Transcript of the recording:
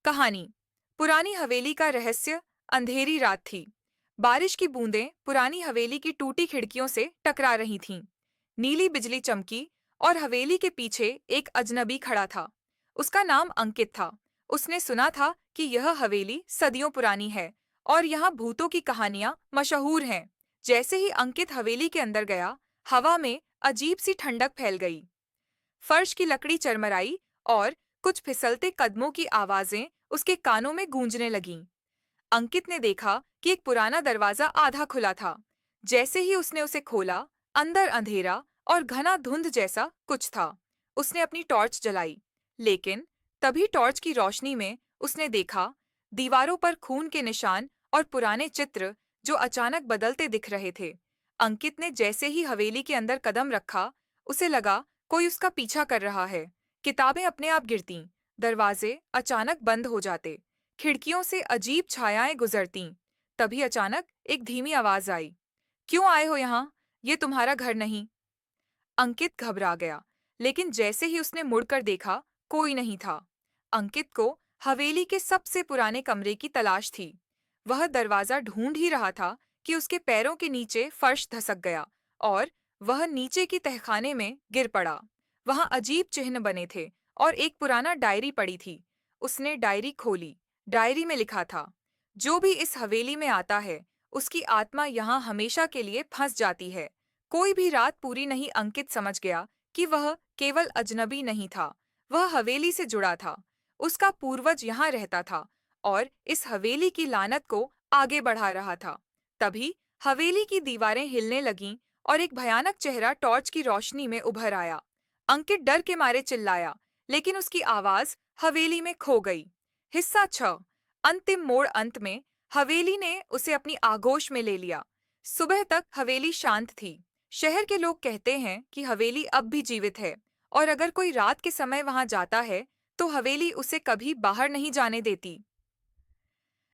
कहानी। पुरानी हवेली का रहस्य। अंधेरी रात थी। बारिश की बूंदें पुरानी हवेली की टूटी खिड़कियों से टकरा रही थीं। नीली बिजली चमकी और हवेली के पीछे एक अजनबी खड़ा था। उसका नाम अंकित था। उसने सुना था कि यह हवेली सदियों पुरानी है और यहाँ भूतों की कहानियां मशहूर हैं। जैसे ही अंकित हवेली के अंदर गया, हवा में अजीब सी ठंडक फैल गई। फर्श की लकड़ी चरमराई और कुछ फिसलते कदमों की आवाजें उसके कानों में गूंजने लगीं। अंकित ने देखा कि एक पुराना दरवाजा आधा खुला था। जैसे ही उसने उसे खोला, अंदर अंधेरा और घना धुंध जैसा कुछ था। उसने अपनी टॉर्च जलाई, लेकिन तभी टॉर्च की रोशनी में उसने देखा दीवारों पर खून के निशान और पुराने चित्र जो अचानक बदलते दिख रहे थे। अंकित ने जैसे ही हवेली के अंदर कदम रखा, उसे लगा कोई उसका पीछा कर रहा है। किताबें अपने आप गिरतीं, दरवाजे अचानक बंद हो जाते, खिड़कियों से अजीब छायाएं गुजरतीं। तभी अचानक एक धीमी आवाज आई, क्यों आए हो यहाँ? ये तुम्हारा घर नहीं। अंकित घबरा गया, लेकिन जैसे ही उसने मुड़कर देखा, कोई नहीं था। अंकित को हवेली के सबसे पुराने कमरे की तलाश थी। वह दरवाजा ढूंढ ही रहा था कि उसके पैरों के नीचे फर्श धसक गया और वह नीचे की तहखाने में गिर पड़ा। वहां अजीब चिन्ह बने थे और एक पुराना डायरी पड़ी थी। उसने डायरी खोली। डायरी में लिखा था, जो भी इस हवेली में आता है, उसकी आत्मा यहाँ हमेशा के लिए फंस जाती है। कोई भी रात पूरी नहीं। अंकित समझ गया कि वह केवल अजनबी नहीं था, वह हवेली से जुड़ा था। उसका पूर्वज यहाँ रहता था और इस हवेली की लानत को आगे बढ़ा रहा था। तभी हवेली की दीवारें हिलने लगीं और एक भयानक चेहरा टॉर्च की रोशनी में उभर आया। अंकित डर के मारे चिल्लाया, लेकिन उसकी आवाज हवेली में खो गई। हिस्सा 6। अंतिम मोड़। अंत में हवेली ने उसे अपनी आगोश में ले लिया। सुबह तक हवेली शांत थी। शहर के लोग कहते हैं कि हवेली अब भी जीवित है और अगर कोई रात के समय वहां जाता है तो हवेली उसे कभी बाहर नहीं जाने देती।